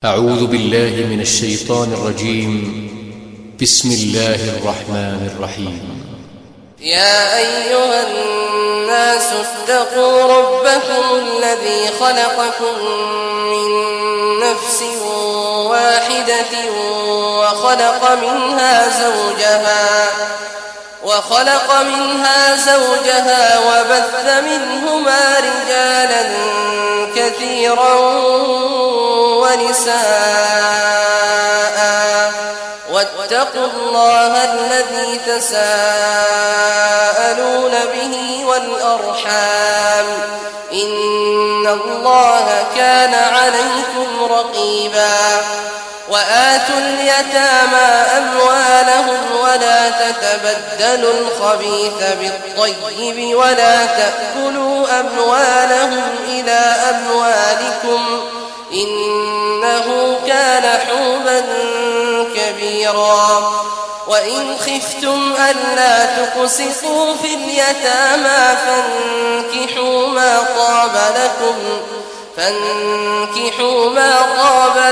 أعوذ بالله من الشيطان الرجيم. بسم الله الرحمن الرحيم. يا أيها الناس اتقوا ربكم الذي خلقكم من نفس واحدة وخلق منها زوجها وبث منهما رجالا كثيرا ونساء واتقوا الله الذي تساءلون به والأرحام إن الله كان عليكم رقيبا وآتوا اليتامى أموالهم ولا تتبدلوا الخبيث بالطيب ولا تأكلوا أموالهم إلى أموالكم إنه كان حوبا كبيرا وإن خفتم ألا تقسطوا في اليتامى فانكحوا ما طاب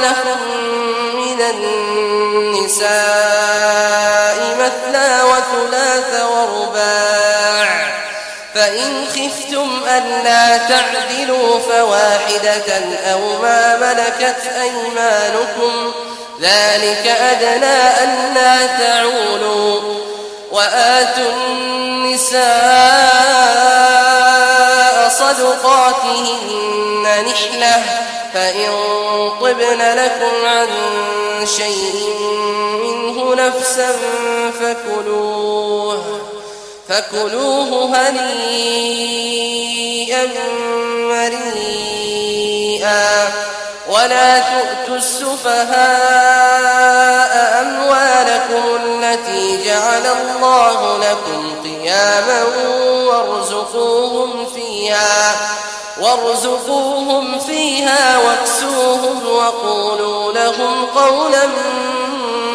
لكم من النساء مثنى وثلاث ورباع فإن خفتم ألا تعدلوا فواحدة أو ما ملكت أيمانكم ذلك أدنى ألا تعولوا وآتوا النساء صدقاتهن نحلة فإن طبن لكم عن شيء منه نفسا فكلوه هنيئا مريئا ولا تؤتوا السفهاء أموالكم التي جعل الله لكم قياما وارزقوهم فيها واكسوهم وقولوا لهم قولا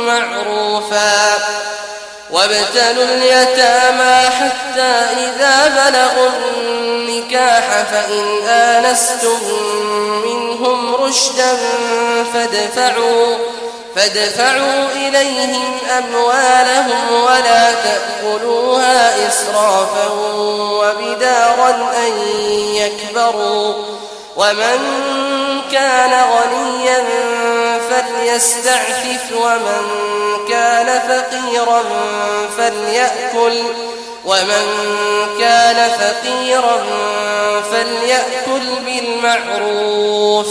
معروفا وابتلوا اليتامى حتى إذا بلغوا النكاح فإن آنستم منهم رشدا فادفعوا إليهم أموالهم ولا تأكلوها إسرافا وبدارا أن يكبروا ومن كان غنيا فليستعفف ومن كان فقيرا فليأكل بالمعروف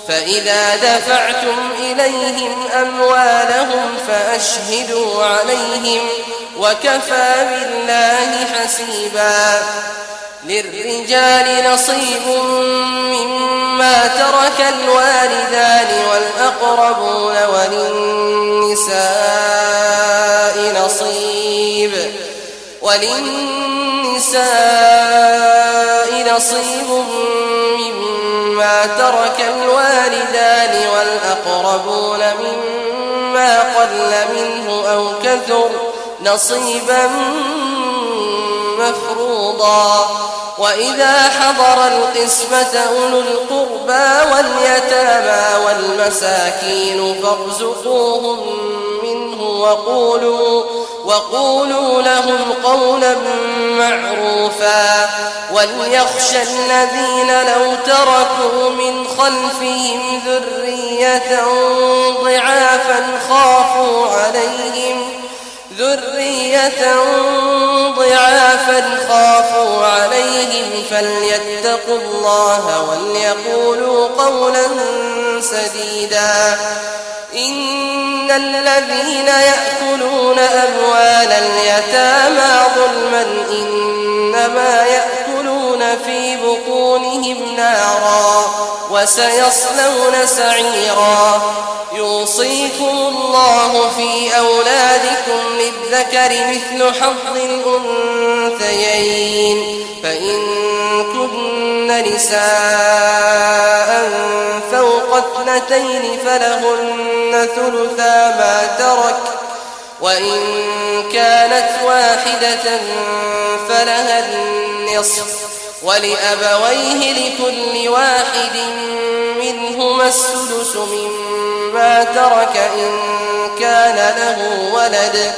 فإذا دفعتم إليهم أموالهم فأشهدوا عليهم وكفى بالله حسيبا للرجال نصيب مما ترك الوالدان والأقربون وللنساء نصيب مما ترك الوالدان والأقربون مما قل منه أو كثر نصيبا مفروضا وإذا حضر القسمة أولو القربى واليتامى والمساكين فارزقوهم منه وقولوا لهم قولا معروفا وليخشى الذين لو تركوا من خلفهم ذرية ضعافا خافوا عليهم فليتقوا الله وليقولوا قولا سديدا إن الذين يأكلون أموال اليتامى ظلما إنما يأكلون في بطونهم نارا وسيصلون سعيرا يوصيكم الله في أولادكم للذكر مثل حظ الأنثيين فإن كن نساء فوق 2 فلهن ثلثا ما ترك وإن كانت واحدة فلها النصف ولأبويه لكل واحد منهما السدس مما ترك إن كان له ولد،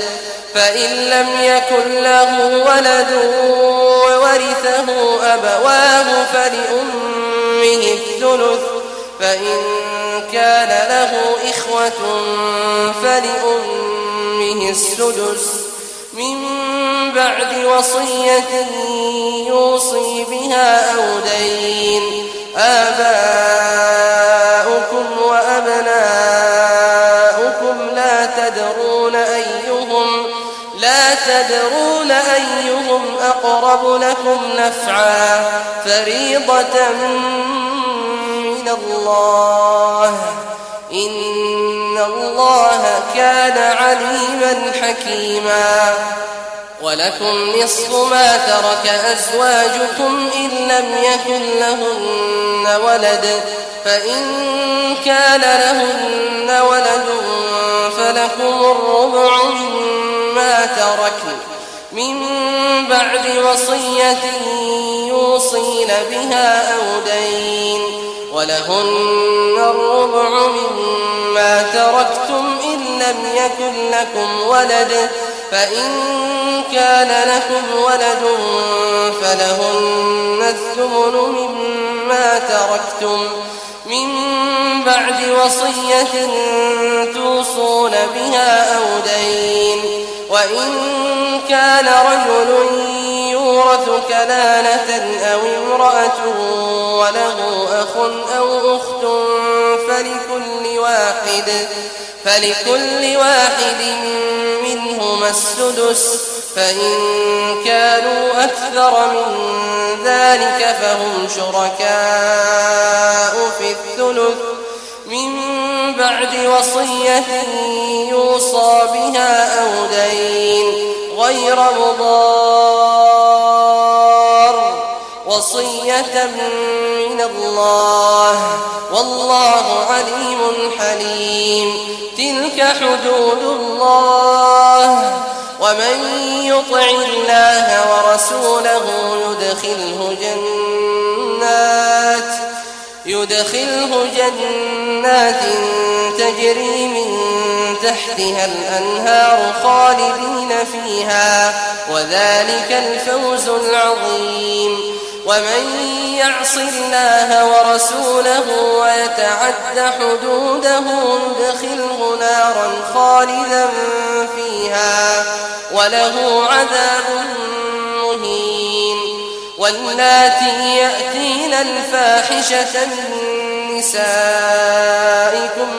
فإن لم يكن له ولد وورثه أبواه فلأمه الثلث، فإن كان له إخوة فلأمه السدس من بعد وصية يوصي بها أو دين. آباؤكم وأبناؤكم لا تدرون أيهم أقرب لكم نفعا، فريضة من الله، إن الله كان عليما حكيما. ولكم نصف ما ترك أزواجكم إن لم يكن لهن ولد، فإن كان لهن ولد فلكم الربع مما تركن من بعد وصية يوصين بها أو دين، ولهن الربع مما تركتم إن لم يكن لكم ولد، فإن كان لكم ولد فلهن الثمن مما تركتم من بعد وصية توصون بها أو دين. وإن كان رجل يورث كلالة أو امرأة وله أخ أو أخت فلكل واحد منهما السدس، فإن كانوا أكثر من ذلك فهم شركاء في الثلث من بعد وصية يوصى بها أو دين غير مضار، وصية من الله، والله عليم حليم. تلك حدود الله، ومن يطع الله ورسوله يدخله جنات تجري من تحتها الأنهار خالدين فيها، وذلك الفوز العظيم. ومن يعص الله ورسوله ويتعد حدوده يدخله نارا خالدا فيها وله عذاب مهين. واللاتي يأتين الفاحشة من نسائكم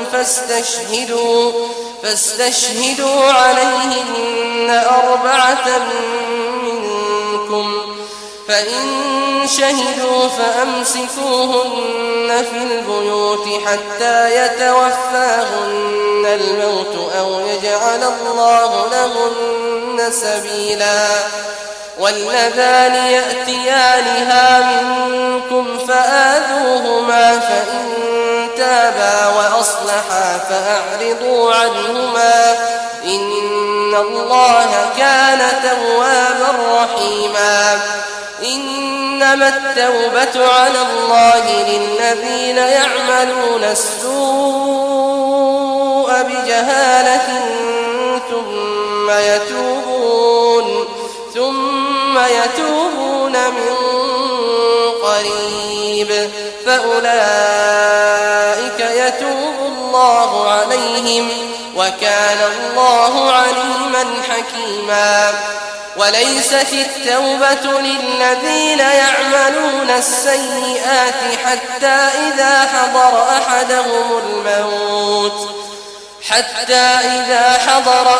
فاستشهدوا عليهن 4 منكم، فإن شهدوا فأمسكوهن في البيوت حتى يتوفاهن الموت أو يجعل الله لهن سبيلا. واللذان يأتيانها منكم فآذوهما، فإن تابا وأصلحا فأعرضوا عنهما، إن الله كان توابا رحيما. إنما التوبة على الله للذين يعملون السوء بجهالة ثم يتوبون من قريب فأولئك يتوب الله عليهم، وكان الله عليما حكيما. وليست التوبة للذين يعملون السيئات حتى إذا حضر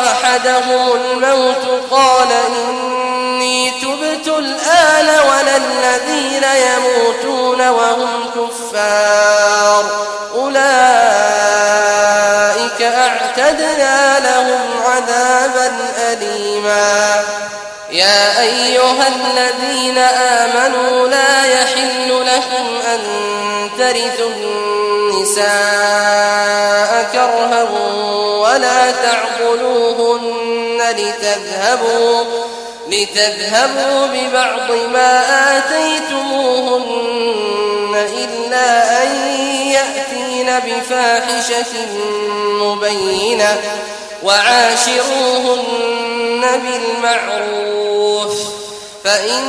أحدهم الموت قال إني تبت الآن، ولا الذين يموتون وهم كفار أولئك أعتدنا لهم عذابا أليما. يا أيها الذين آمنوا لا يحل لكم أن ترثوا النساء كرها ولا تعضلوهن لتذهبوا ببعض ما آتيتموهن إلا أن يأتين بفاحشة مبينة وعاشروهن بالمعروف فإن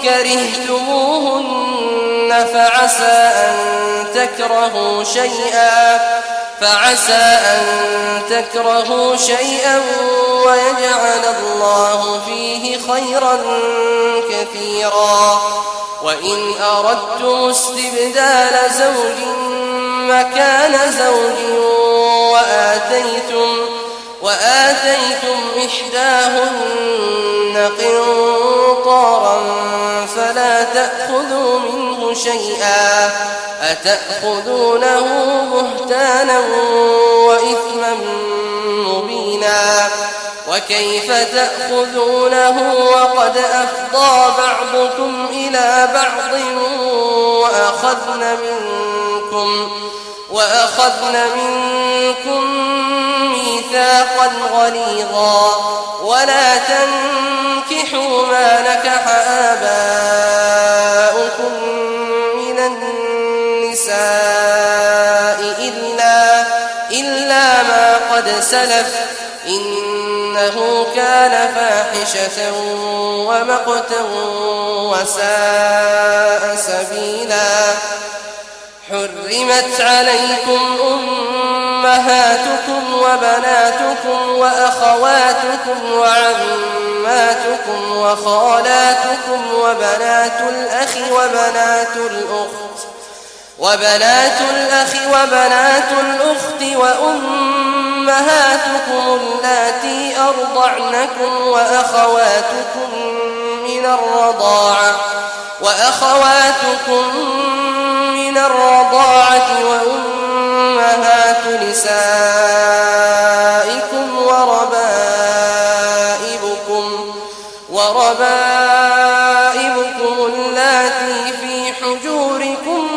كرهتموهن فعسى أن تكرهوا شيئا ويجعل الله فيه خيرا كثيرا وإن أردتم استبدال زوج مكان زوج وآتيتم إحداهن قنطارا فلا تأخذوا منه شيئا أتأخذونه بهتانا وإثما مبينا وكيف تأخذونه وقد أفضى بعضكم إلى بعض وأخذن منكم ميثاقا غليظا ولا تنكحوا ما نكح آباؤكم من النساء إلا ما قد سلف إنه كان فاحشة ومقتا وساء سبيلا حرمت عليكم أمهاتكم وبناتكم وأخواتكم وعماتكم وخالاتكم وبنات الأخ وبنات الأخت وأمهاتكم اللاتي أرضعنكم وأخواتكم من الرضاعة وأمهات نسائكم وربائبكم اللاتي في حجوركم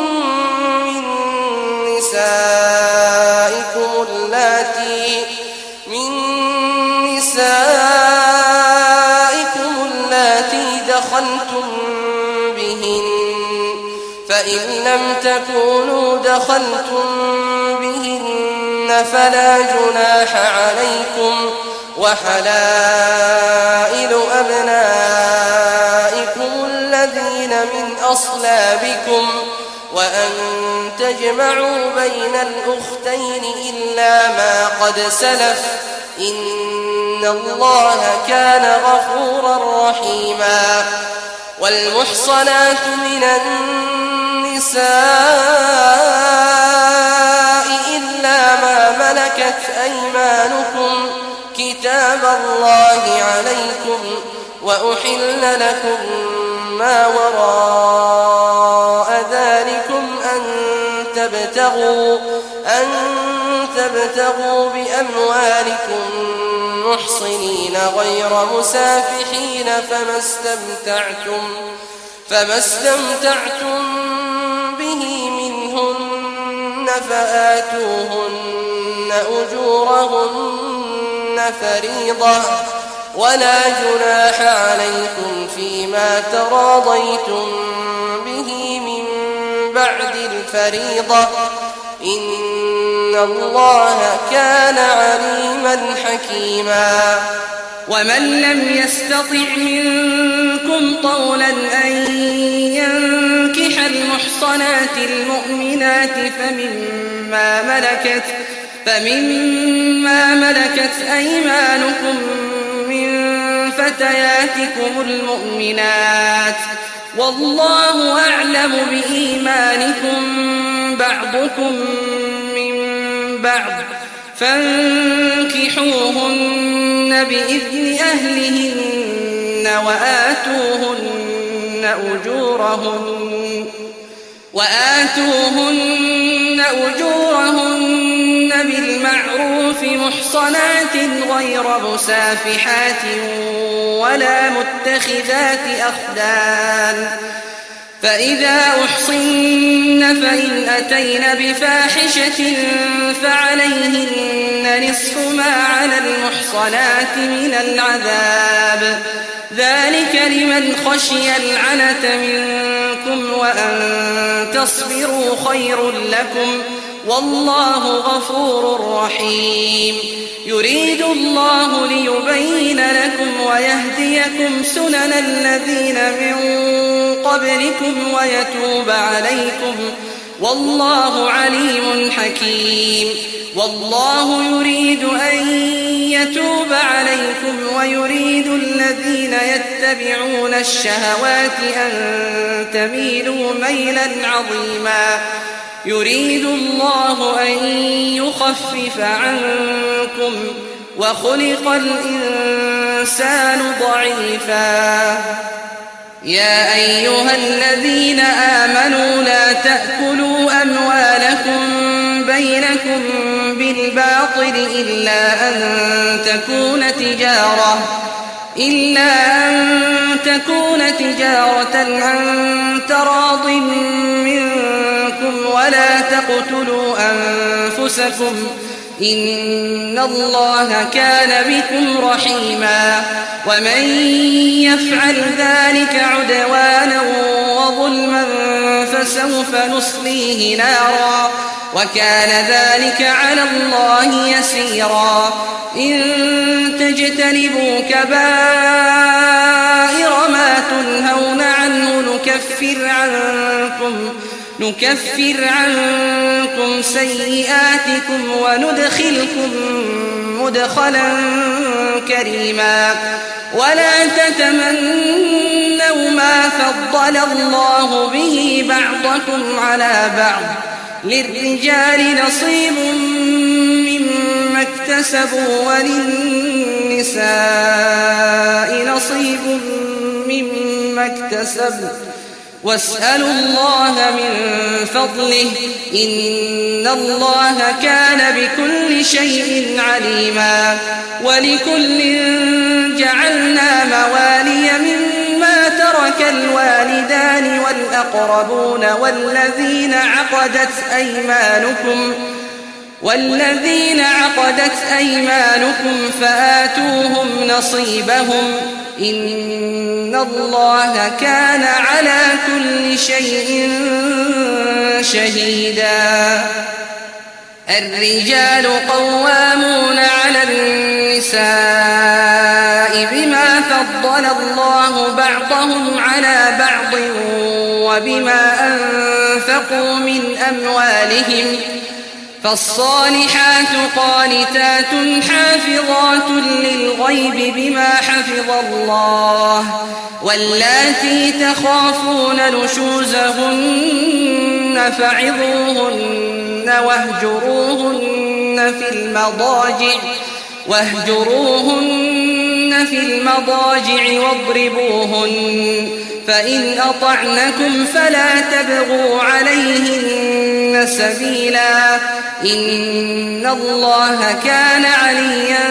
من نسائكم اللاتي دخلتم بهن فإن لم تكونوا دخلتم بهن فلا جناح عليكم وحلائل أبنائكم الذين من أصلابكم وأن تجمعوا بين الأختين إلا ما قد سلف إن الله كان غفورا رحيما والمحصنات من النساء إلا ما ملكت أيمانكم كتاب الله عليكم وأحل لكم ما وراء ذلكم أن تبتغوا بأموالكم محصنين غير مسافحين فما استمتعتم به منهن فآتوهن أجورهن فريضة ولا جناح عليكم فيما تراضيتم به من بعد الفريضة إن الله كان عليما حكيما ومن لم يستطع منكم طولا أن ينكح المحصنات المؤمنات فمما ملكت أيمانكم من فتياتكم المؤمنات والله أعلم بإيمانكم بعضكم من بعض فانكحوهن بإذن أهلهن وآتوهن أجورهن بالمعروف محصنات غير مسافحات ولا متخذات أخدان فإذا أحصن فإن أتين بفاحشة فعليهن نصف ما على المحصنات من العذاب، ذلك لمن خشي العنة منكم، وأن تصبروا خير لكم، والله غفور رحيم. يريد الله ليبين لكم ويهديكم سنن الذين من قبلكم ويتوب عليكم، والله عليم حكيم. والله يريد أن يتوب عليكم ويريد الذين يتبعون الشهوات أن تميلوا ميلا عظيما. يريد الله أن يخفف عنكم، وخلق الإنسان ضعيفا. يا أيها الذين آمنوا لا تأكلوا أموالكم بينكم بالباطل إلا أن تكون تجارة عن تراض منكم، ولا تقتلوا أنفسكم، إن الله كان بكم رحيما. ومن يفعل ذلك عدوانا وظلما فسوف نصليه نارا، وكان ذلك على الله يسيرا. إن تجتنبوا كبائر ما تنهون عنه نكفر عنكم سيئاتكم وندخلكم مدخلا كريما. ولا تتمنوا ما فضل الله به بعضكم على بعض، للرجال نصيب مما اكتسبوا وللنساء نصيب مما اكتسبوا، واسألوا الله من فضله، إن الله كان بكل شيء عليما. ولكل جعلنا موالي مما ترك الوالدان والأقربون والذين عقدت أيمانكم فآتوهم نصيبهم، إن الله كان على كل شيء شهيدا. الرجال قوامون على النساء بما فضل الله بعضهم على بعض وبما أنفقوا من أموالهم، فالصالحات قانتات حافظات للغيب بما حفظ الله، واللاتي تخافون نشوزهن فعظوهن واهجروهن في المضاجع واضربوهن، فإن أطعنكم فلا تبغوا عليهن سبيلا، إن الله كان عليا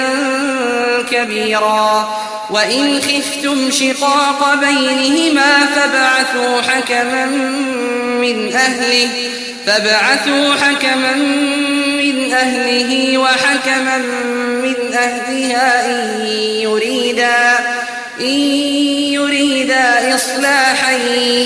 كبيرا. وإن خفتم شقاق بينهما فابعثوا حكما من أهله وحكما من أهلها إن يريدا إصلاحا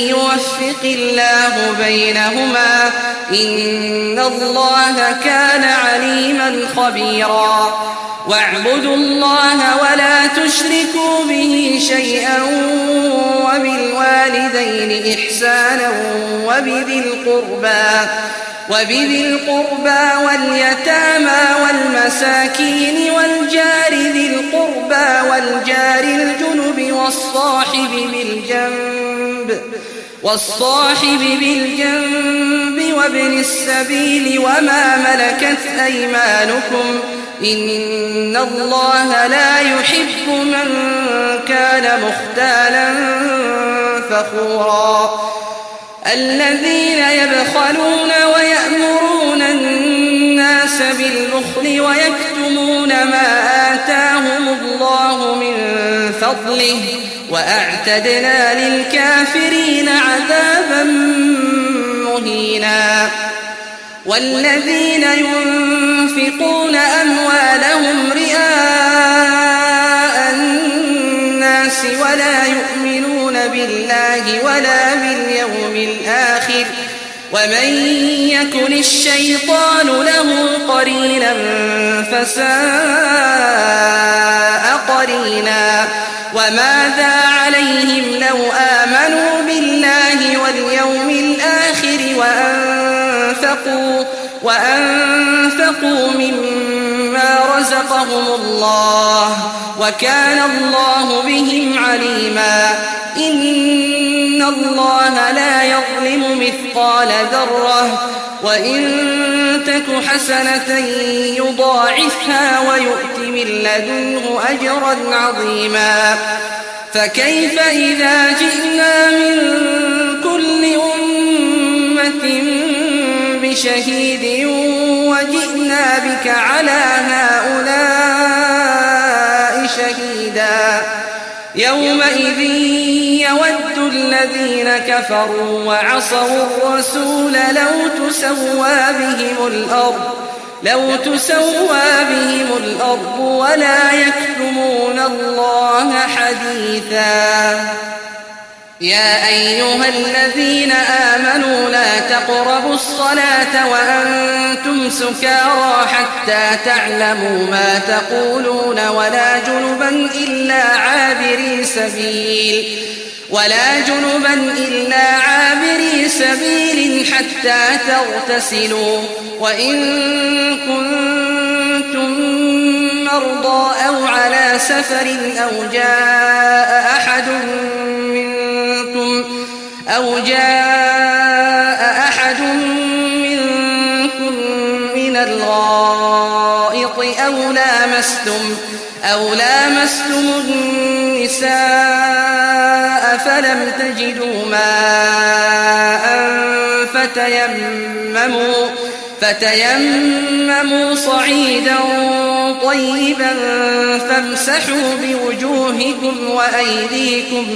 يوفق الله بينهما، إن الله كان عليما خبيرا. واعبدوا الله ولا تشركوا به شيئا، وبالوالدين إحسانا وبذي القربى واليتامى والمساكين والجار ذي القربى والجار الجنب والصاحب بالجنب وابن السبيل وما ملكت أيمانكم، إن الله لا يحب من كان مختالا فخورا. الذين يبخلون ويأمرون الناس بالبخل ويكتمون ما آتاهم الله من فضله وأعتدنا للكافرين عذابا مهينا. والذين ينفقون أموالهم رئاء الناس ولا يؤمنون بالله ولا باليوم الآخر ومن يكن الشيطان له قرينا فساء قرينا. وماذا عليهم لو آمنوا بالله واليوم الآخر وأنفقوا مما رزقهم الله وكان الله بهم عليما. إن الله لا يظلم مثقال ذرة وإن تك حسنة يضاعفها ويؤت من لدنه أجرا عظيما. فكيف إذا جئنا من كل أمة بشهيد وجئنا بك على هؤلاء شهيدا. يومئذ يود الذين كفروا وعصوا الرسول لو تسوى بهم الأرض ولا يكتمون الله حديثا. يا أيها الذين آمنوا لا تقربوا الصلاة وأنتم سكارى حتى تعلموا ما تقولون ولا جنبا إلا عابري سبيل حتى تغتسلوا. وإن كنتم مرضى أو على سفر أو جاء أحد منكم من الغائط أو لامستم النساء فلم تجدوا ماء فتيمموا صعيدا طيبا فامسحوا بوجوهكم وأيديكم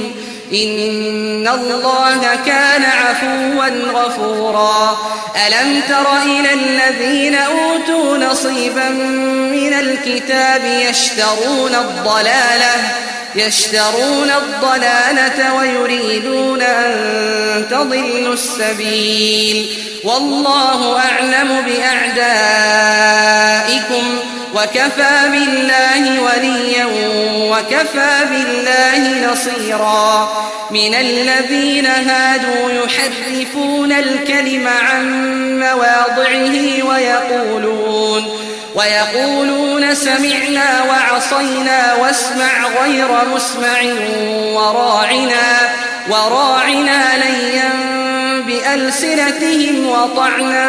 إن الله كان عفوا غفورا. ألم تر إلى الذين أوتوا نصيبا من الكتاب يشترون الضلالة ويريدون أن تضلوا السبيل والله أعلم بأعدائكم وكفى بالله وليا وكفى بالله نصيرا. من الذين هادوا يحرفون الكلم عن مواضعه ويقولون سمعنا وعصينا واسمع غير مسمع وراعنا ليا بألسنتهم وطعنا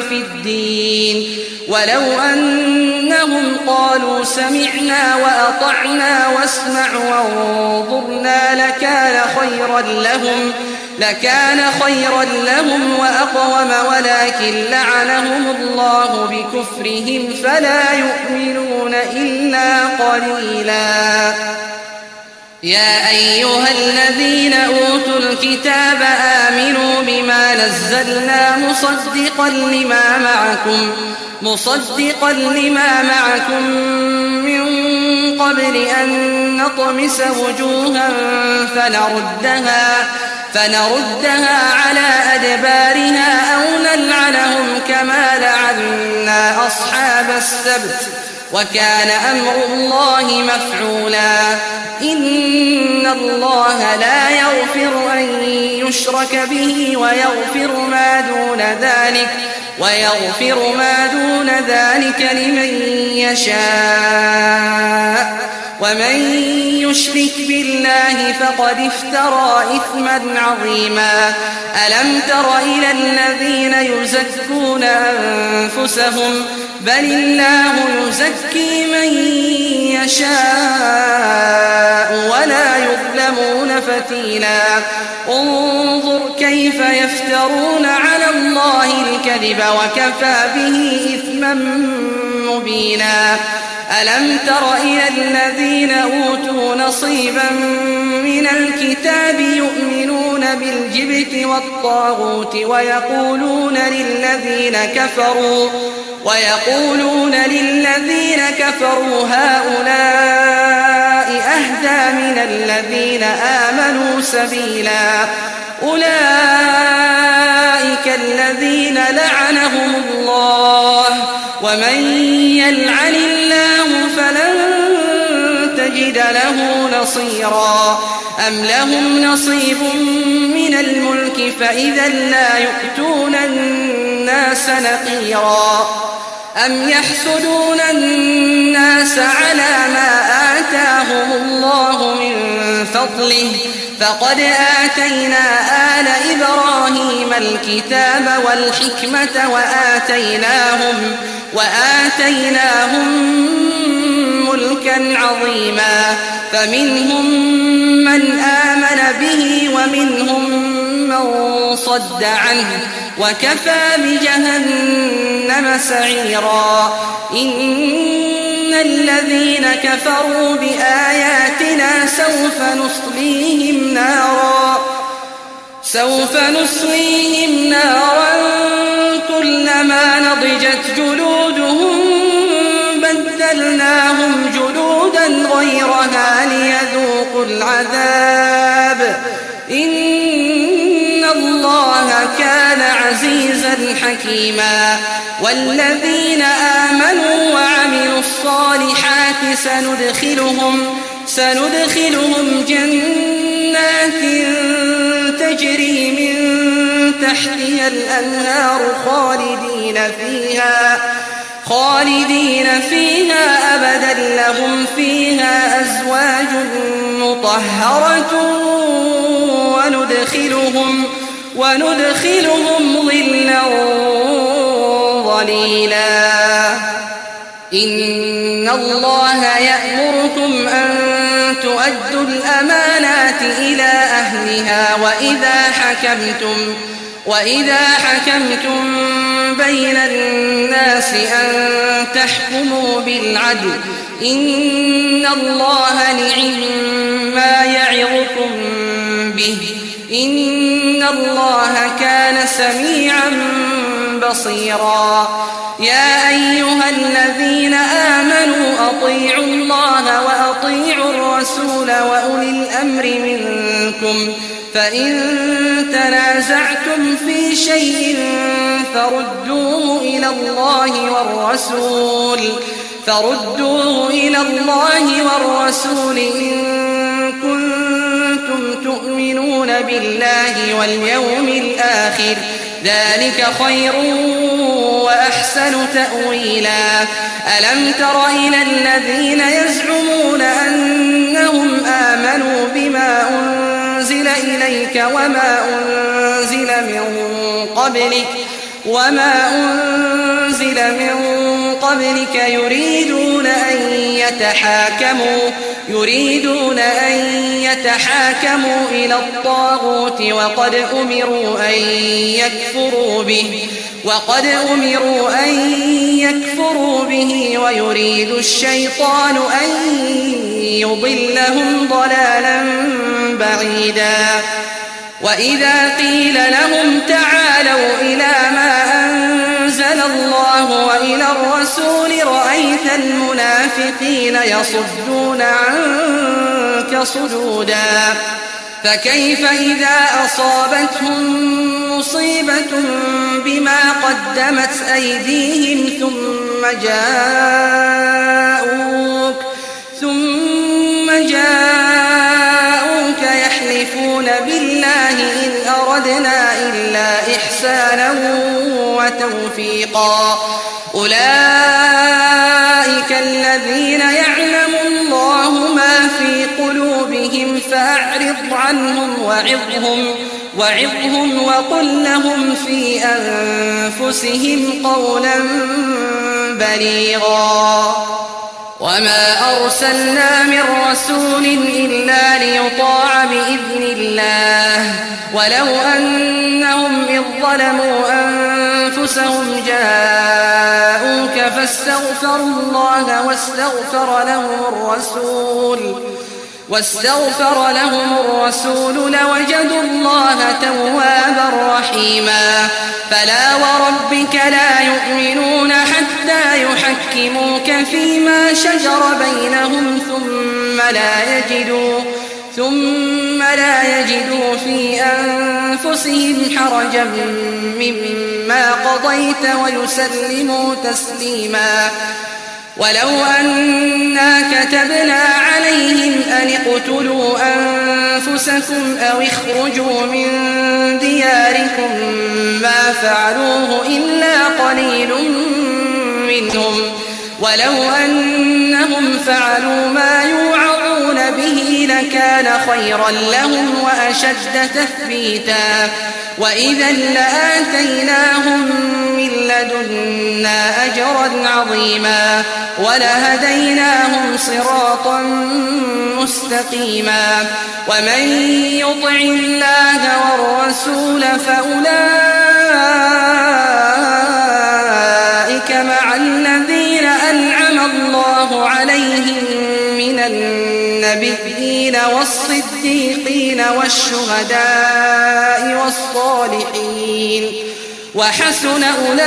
في الدين. ولو أنهم قالوا سمعنا وأطعنا واسمع وانظرنا لكان خيرا لهم وأقوم ولكن لعنهم الله بكفرهم فلا يؤمنون إلا قليلا. يا أيها الذين أوتوا الكتاب آمنوا بما نزلنا مصدقا لما معكم من قبل أن نطمس وجوها فنردها على أدبارها أو نلعنهم كما لعنا أصحاب السبت وكان أمر الله مفعولا. إن الله لا يغفر أن يشرك به ويغفر ما دون ذلك لمن يشاء ومن يشرك بالله فقد افترى إثما عظيما. ألم تر إلى الذين يزكون أنفسهم بل الله يزكي من يشاء ولا يظلمون فتيلا انظر كيف يفترون على الله الكذب وكفى به إثما مبينا ألم تر إلى الذين أوتوا نصيبا من الكتاب يؤمنون بالجبت والطاغوت ويقولون للذين كفروا هؤلاء أهدى من الذين آمنوا سبيلا أولئك الذين لعنهم الله ومن يلعن الله فلن تجد له نصيرا أم لهم نصيب من الملك فإذا لا يؤتون الناس نقيرا أم يحسدون الناس على ما آتاهم الله من فضله فقد آتينا آل إبراهيم الكتاب والحكمة وآتيناهم ملكا عظيما فمنهم من آمن به ومنهم من صد عنه وكفى بجهنم سعيرا إن الذين كفروا بآياتنا سوف نصليهم نارا كلما نضجت جلودهم بدلناهم جلودا غيرها ليذوقوا العذاب إن الله كان عزيزا حكيما والذين آمنوا وعملوا الصالحات سندخلهم جنات تجري من تحتها الأنهار خالدين فيها أبدا لهم فيها أزواج مطهرة وندخلهم ظلا ظليلا إن الله يأمركم أن تؤدوا الأمانات إلى أهلها وإذا حكمتم بين الناس أن تحكموا بالعدل إن الله نعم ما يعظكم به إن الله كان سميعا بصيرا يا أيها الذين آمنوا أطيعوا الله وأطيعوا الرسول وأولي الأمر منكم فإن تنازعتم في شيء فردوه إلى الله والرسول إن كنتم تؤمنون بالله واليوم الآخر ذلك خير وأحسن تأويلا ألم تر إلى الذين يزعمون أنهم آمنوا بما أنزل إليك وما أنزل من قبلك يريدون أن يتحاكموا إلى الطاغوت وقد أمروا أن يكفروا به ويريد الشيطان أن يضلهم ضلالا بعيدا وإذا قيل لهم تعالوا إلى ما أنزل الله وإلى الرسول رأيت المنافقين يصدون عنك صدودا فكيف إذا أصابتهم مصيبة بما قدمت أيديهم ثم جاءوك يحلفون بالله إن أردنا إلا إحسانا وتوفيقا أولئك الذين يعلم الله ما في قلوبهم فأعرض عنهم وعظهم وقل لهم في أنفسهم قولا بليغا وما أرسلنا من رسول إلا ليطاع بإذن الله ولو أنهم إذ ظلموا أنفسهم جاءوك فاستغفروا الله واستغفر لهم الرسول لوجدوا الله توابا رحيما فلا وربك لا يؤمنون حتى يحكموك فيما شجر بينهم ثم لا يجدوا في أنفسهم حرجا مما قضيت ويسلموا تسليما ولو أنا كتبنا عليهم أن اقتلوا أنفسكم أو اخرجوا من دياركم ما فعلوه إلا قليل منهم ولو أنهم فعلوا ما يوعظون به لكان خيرا لهم وأشد تثبيتا وإذا لآتيناهم من لدنا أجرا عظيما ولهديناهم صراطا مستقيما ومن يطع الله والرسول فأولئك مع الذين أنعم الله عليهم من النبيين والصديقين والشهداء والصالحين وحسن أولئك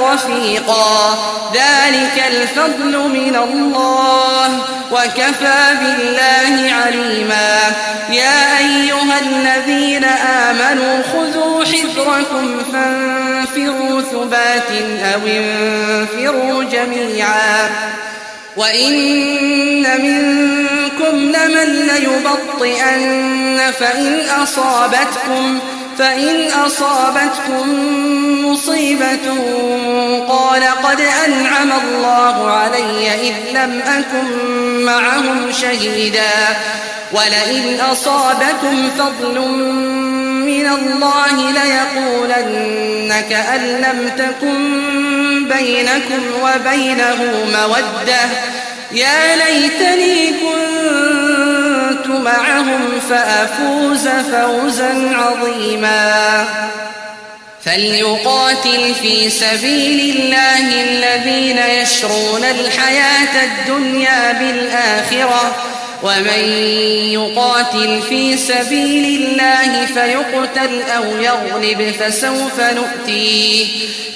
رفيقا ذلك الفضل من الله وكفى بالله عليما يا أيها الذين آمنوا خذوا حذركم فانفروا ثبات أو انفروا جميعا وإن منكم لمن ليبطئن فإن أصابتكم مصيبة قال قد أنعم الله علي إذ لم أكن معهم شهيدا ولئن أصابكم فضل من الله ليقولن كأن لم تكن بينكم وبينه مودة يا ليتني كنت معهم فأفوز فوزا عظيما فليقاتل في سبيل الله الذين يشرون الحياة الدنيا بالآخرة ومن يقاتل في سبيل الله فيقتل أو يغلب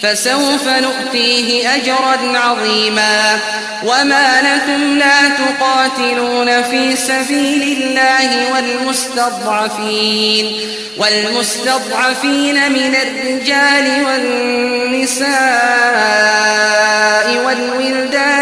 فسوف نؤتيه أجرا عظيما وما لكم لا تقاتلون في سبيل الله والمستضعفين من الرجال والنساء والولدان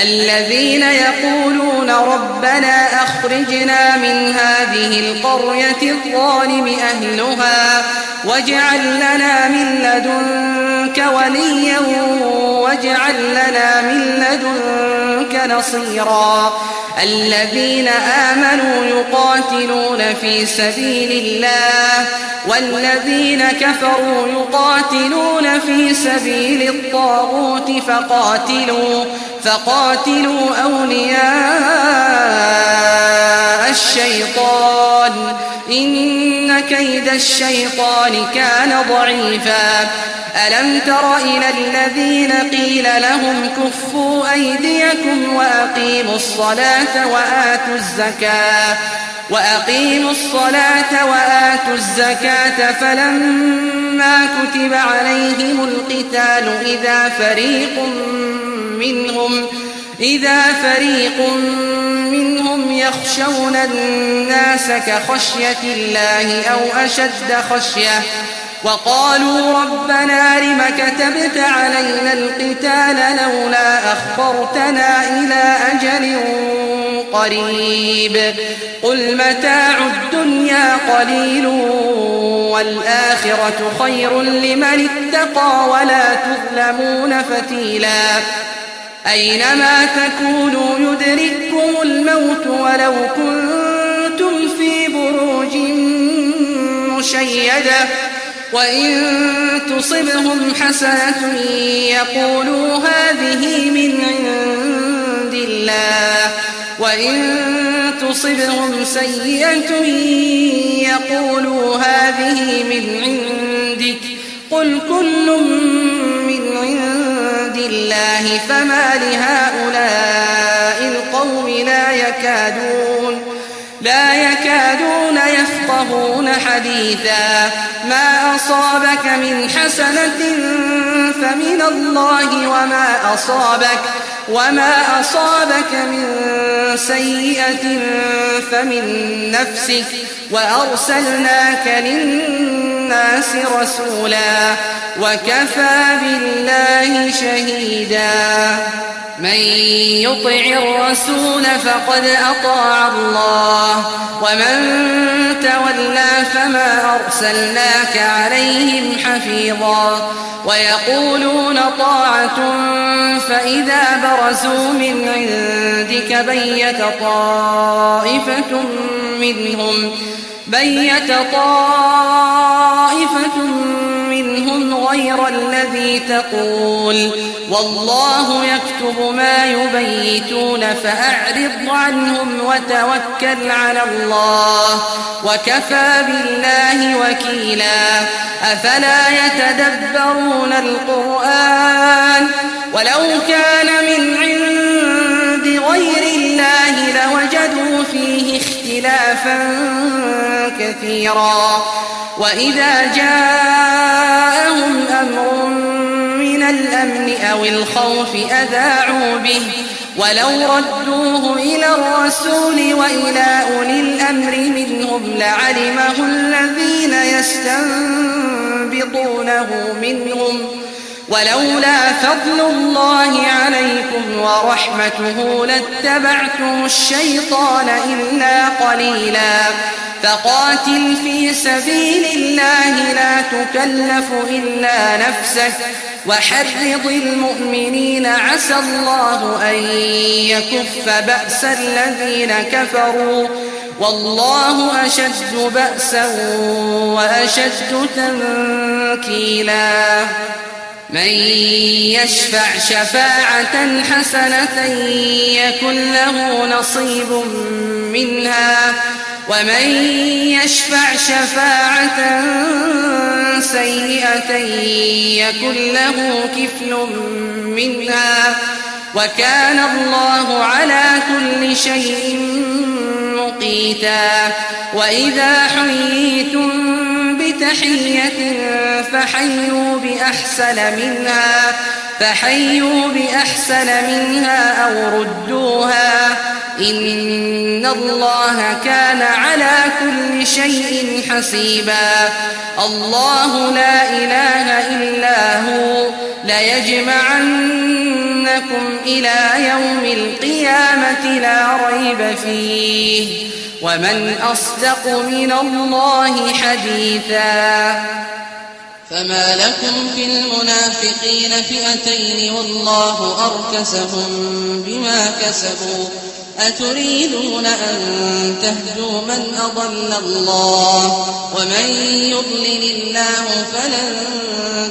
الذين يقولون ربنا أخرجنا من هذه القرية الظالم أهلها واجعل لنا من لدنك وليا واجعل لنا من لدنك نصيرا الذين آمنوا يقاتلون في سبيل الله والذين كفروا يقاتلون في سبيل الطاغوت فقاتلوا أولياء الشيطان إن كيد الشيطان كان ضعيفا ألم تر إلى الذين قيل لهم كفوا أيديكم وأقيموا الصلاة وآتوا الزكاة فلما كتب عليهم القتال إذا فريق منهم يخشون الناس كخشية الله أو أشد خشية وقالوا ربنا لم كتبت علينا القتال لولا أخبرتنا إلى أجل قريب قل متاع الدنيا قليل والآخرة خير لمن اتقى ولا تظلمون فتيلا أينما تكونوا يدرككم الموت ولو كنتم في بروج مشيدة وإن تصبهم حسنة يقولوا هذه من عند الله وإن تصبهم سيئة يقولوا هذه من عندك قل كل من عند الله فما لهؤلاء القوم لا يكادون يفقهون حديثا ما أصابك من حسنة فمن الله وما أصابك من سيئة فمن نفسك وأرسلناك للناس رسولا وكفى بالله شهيدا من يطع الرسول فقد أطاع الله ومن تولى فما أرسلناك عليهم حفيظا ويقولون طاعة فإذا برزوا من عندك بيت طائفة منهم غير الذي تقول والله يكتب ما يبيتون فأعرض عنهم وتوكل على الله وكفى بالله وكيلا أفلا يتدبرون القرآن ولو كان من عند غير الله لوجدوا فيه اختلافا كثيرا وإذا جاءهم أمر من الأمن أو الخوف أذاعوا به ولو ردوه إلى الرسول وإلى أولي الأمر منهم لعلمه الذين يستنبطونه منهم ولولا فضل الله عليكم ورحمته لاتبعتم الشيطان إلا قليلا فقاتل في سبيل الله لا تكلف إلا نفسك وحرض المؤمنين عسى الله أن يكف بأس الذين كفروا والله أشد بأسا وأشد تنكيلا من يشفع شفاعة حسنة يكن له نصيب منها ومن يشفع شفاعة سيئة يكن له كفل منها وكان الله على كل شيء مقيتا وإذا حييتم بتحية فحيوا بأحسن منها أو ردوها إن الله كان على كل شيء حسيبا الله لا إله إلا هو ليجمعنكم إلى يوم القيامة لا ريب فيه ومن أصدق من الله حديثا فما لكم في المنافقين فئتين والله أركسهم بما كسبوا أتريدون أن تهدوا من أضل الله ومن يضلل الله فلن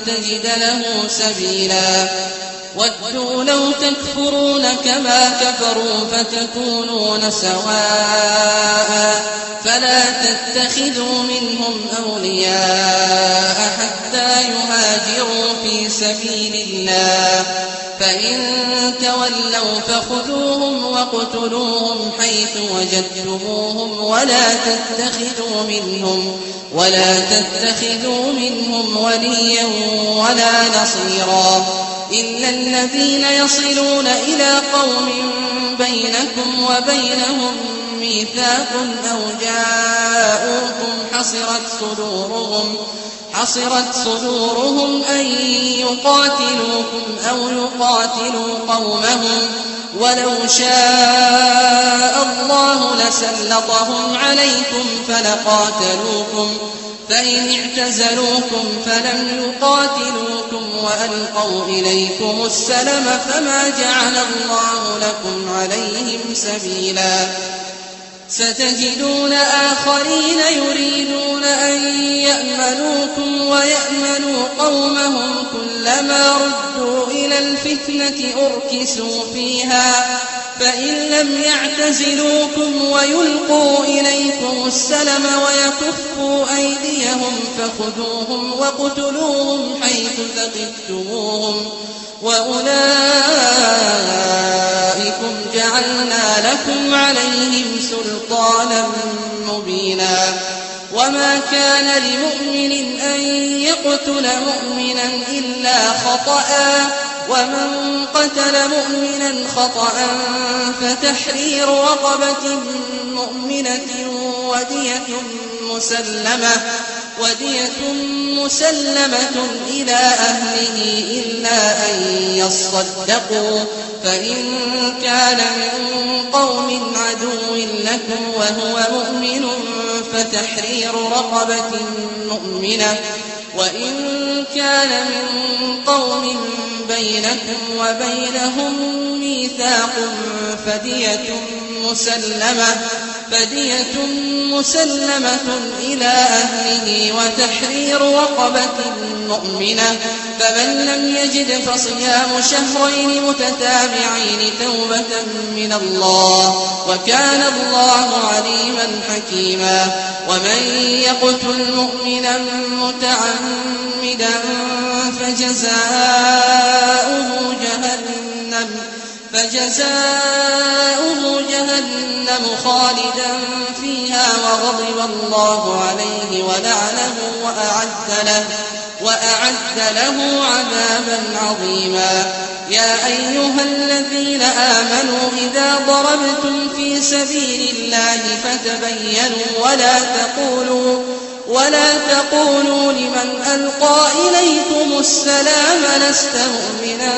تجد له سبيلا ودوا لو تكفرون كما كفروا فتكونون سواء فلا تتخذوا منهم أولياء حتى يهاجروا في سبيل الله فإن تولوا فخذوهم وَاقْتُلُوهُمْ حيث وجدتموهم ولا تتخذوا منهم وليا ولا نصيرا إلا الذين يصلون إلى قوم بينكم وبينهم ميثاق أو جاءوكم حصرت صدورهم أن يقاتلوكم أو يقاتلوا قومهم ولو شاء الله لسلطهم عليكم فلقاتلوكم فإن اعتزلوكم فلم يقاتلوكم وألقوا إليكم السلم فما جعل الله لكم عليهم سبيلا ستجدون آخرين يريدون أن يأمنوكم ويأمنوا قومهم كلما ردوا إلى الفتنة أركسوا فيها فإن لم يعتزلوكم ويلقوا إليكم السلم ويكفوا أيديهم فخذوهم وقتلوهم حيث ثقفتموهم وأولئكم جعلنا لكم عليهم سلطانا مبينا وما كان لمؤمن أن يقتل مؤمنا إلا خطأ ومن قتل مؤمنا خطأ فتحرير رقبة مؤمنة ودية مسلمة إلى أهله إلا أن يصدقوا فإن كان من قوم عدو لكم وهو مؤمن فتحرير رقبة مؤمنة وإن كان من قوم بينكم وبينهم ميثاق فدية مسلمة إلى أهله وتحرير رقبة مؤمنة فمن لم يجد فصيام شهرين متتابعين توبة من الله وكان الله عليما حكيما ومن يقتل مؤمنا متعمدا فجزاؤه جهنم خالدا فيها وغضب الله عليه ولعنه وأعد له عذابا عظيما يا أيها الذين آمنوا إذا ضربتم في سبيل الله فتبينوا ولا تقولوا لمن ألقى إليكم السلام لست مؤمنا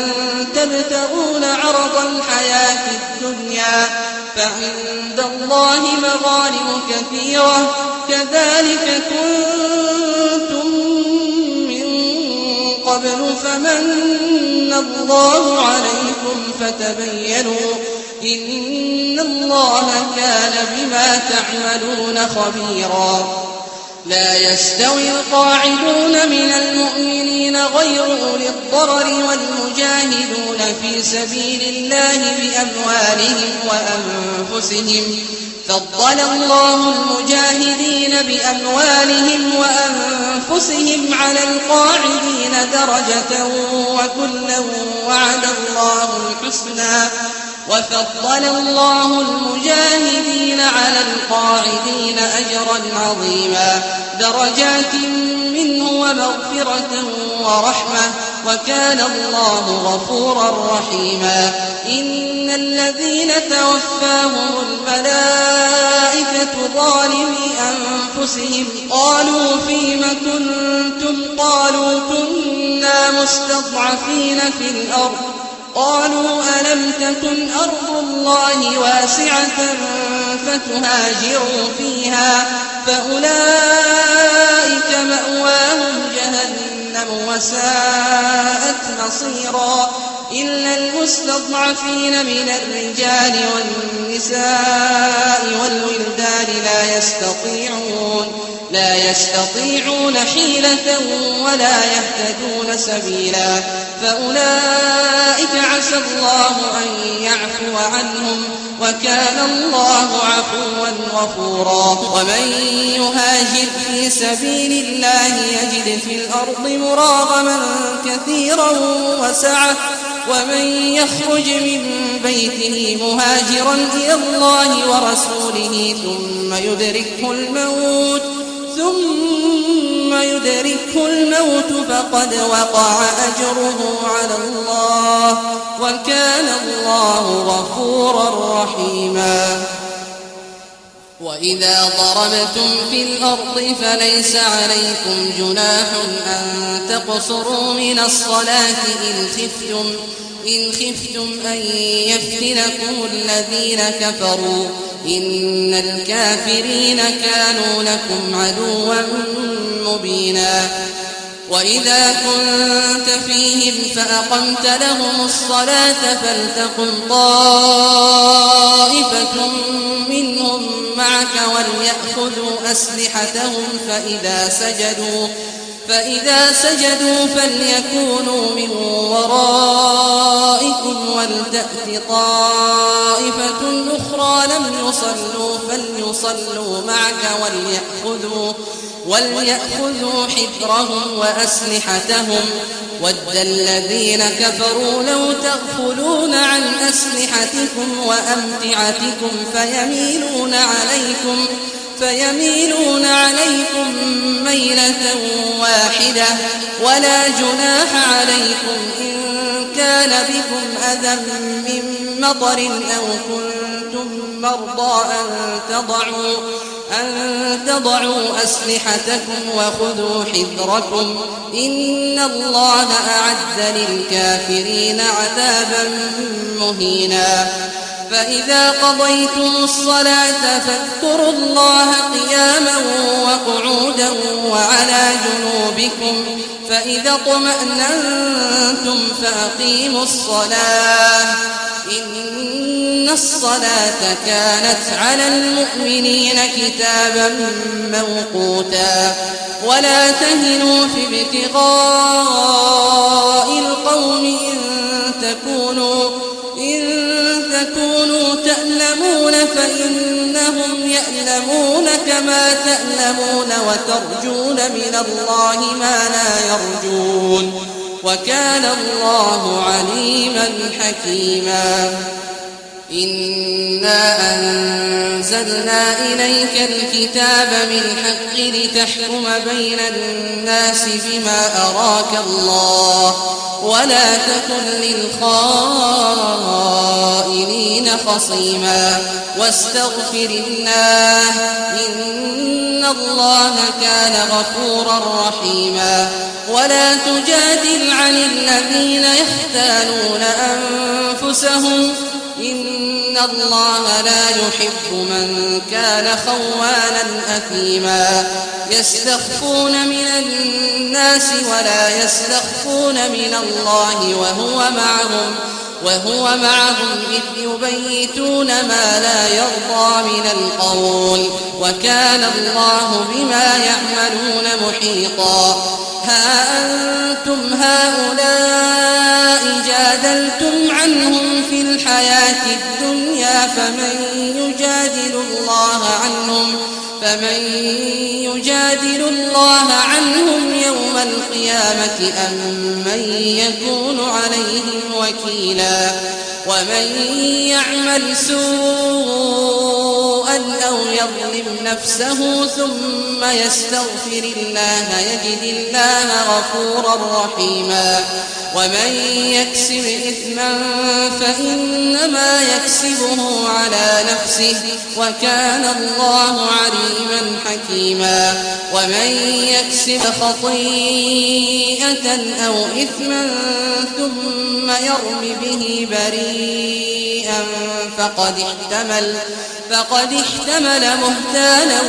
تبتغون عرض الحياة الدنيا فعند الله مغانم كثيرة كذلك كنتم من قبل فمن الله عليكم فتبينوا إن الله كان بما تعملون خبيرا لا يستوي القاعدون من المؤمنين غير أولي الضرر والمجاهدون في سبيل الله بأموالهم وأنفسهم فضل الله المجاهدين بأموالهم وأنفسهم على القاعدين درجة وكلا وعد الله الحسنى وفضل الله المجاهدين على القاعدين أجرا عظيما درجات منه ومغفرة ورحمة وكان الله غفورا رحيما إن الذين توفاهم الملائكة ظالمي أنفسهم قالوا فيم كنتم قالوا كنا مستضعفين في الأرض قالوا ألم تكن أرض الله واسعة فتهاجروا فيها فأولئك مأواهم جهنم وساءت مصيرا إلا المستضعفين من الرجال والنساء والولدان لا يستطيعون حيلة ولا يهتدون سبيلا فأولئك عسى الله أن يعفو عنهم وكان الله عفوا غفورا ومن يهاجر في سبيل الله يجد في الأرض مراغما كثيرا وسعة ومن يخرج من بيته مهاجرا إلى الله ورسوله ثم يدركه الموت فقد وقع أجره على الله وكان الله غفورا رحيما وإذا ضربتم في الأرض فليس عليكم جناح أن تقصروا من الصلاة إن خفتم أن يفتنكم الذين كفروا إن الكافرين كانوا لكم عدوا مبينا وإذا كنت فيهم فيهم فأقمت لهم الصلاة فلتقم طائفة منهم معك وليأخذوا أسلحتهم فإذا سجدوا فليكونوا من ورائكم ولتأت طائفة أخرى لم يصلوا فليصلوا معك وليأخذوا حذرهم وأسلحتهم ود الذين كفروا لو تغفلون عن أسلحتكم وأمتعتكم فيميلون عليكم ميلة واحدة ولا جناح عليكم إن كان بكم أذى من مطر أو كنتم مرضى أن تضعوا أسلحتكم وخذوا حذركم إن الله أعد للكافرين عذابا مهينا فإذا قضيتم الصلاة فاذكروا الله قياما وقعودا وعلى جنوبكم فإذا اطمأننتم فأقيموا الصلاة إن الصلاة كانت على المؤمنين كتابا موقوتا ولا تهنوا في ابتغاء القوم إن تكونوا تألمون فإنهم يألمون كما تألمون وترجون من الله ما لا يرجون وكان الله عليما حكيما إنا أنزلنا إليك الكتاب بالحق لتحكم بين الناس بما أراك الله ولا تكن للخائنين خصيما واستغفر الله إن الله كان غفورا رحيما ولا تجادل عن الذين يختانون أنفسهم إن الله لا يحب من كان خوانا أثيما يستخفون من الناس ولا يستخفون من الله وهو معهم إذ يبيتون ما لا يرضى من القول وكان الله بما يعملون محيطا ها أنتم هؤلاء جادلتم عنهم في الحياة الدنيا فمن يجادل الله عنهم يوم القيامة أم من يكون عليهم وكيلا ومن يعمل سوءا أو يظلم نفسه ثم يستغفر الله يجد الله غفورا رحيما ومن يكسب إثما فإنما يكسبه على نفسه وكان الله عليما حكيما ومن يكسب خطيئة أو إثما ثم يرم به بريئا فقد احتمل بهتانا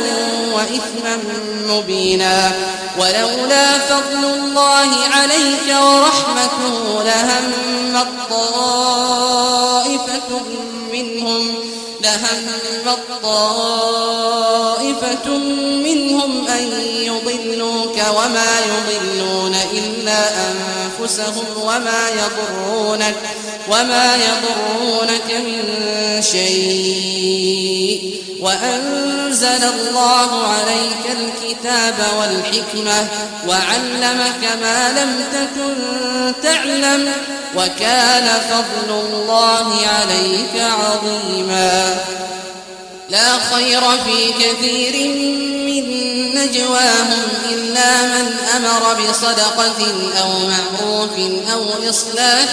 وإثما مبينا ولولا فضل الله عليك ورحمته لهمت طائفة منهم أن يضلوك وما يضلون إلا أنفسهم وما يضرونك من شيء وأنزل الله عليك الكتاب والحكمة وعلمك ما لم تكن تعلم وكان فضل الله عليك عظيما لا خير في كثير من نجواهم إلا من أمر بصدقة أو معروف أو إصلاح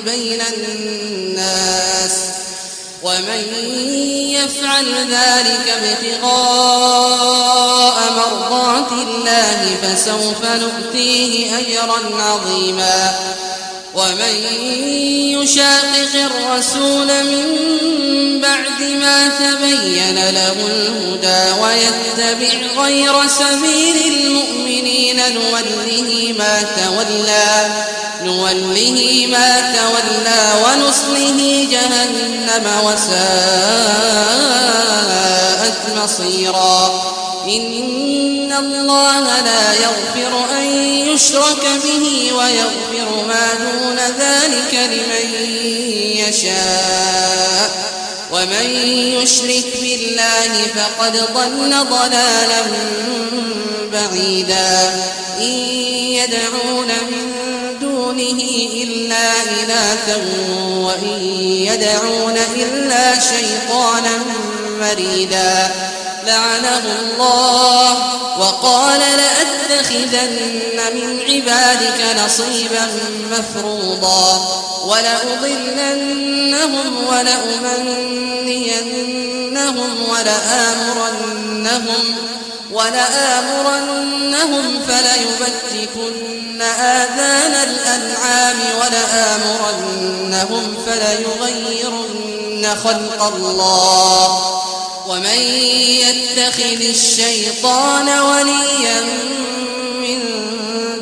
بين الناس ومن يفعل ذلك ابتغاء مرضات الله فسوف نؤتيه أجرا عظيما ومن يشاقق الرسول من بعد ما تبين له الهدى ويتبع غير سبيل المؤمنين نوله ما تولى ونصله جهنم وساءت مصيرا. إن الله لا يغفر أن يشرك به ويغفر ما دون ذلك لمن يشاء ومن يشرك بالله فقد ضل ضلالا بعيدا. إن يدعون من دونه إلا إناثا وإن يدعون إلا شيطانا مريدا لعنه الله وقال لأتخذن من عبادك نصيبا مفروضا ولأضلنهم ولأمنينهم ولآمرنهم فليبتكن آذان الأنعام ولآمرنهم فليغيرن خلق الله. ومن يتخذ الشيطان وليا من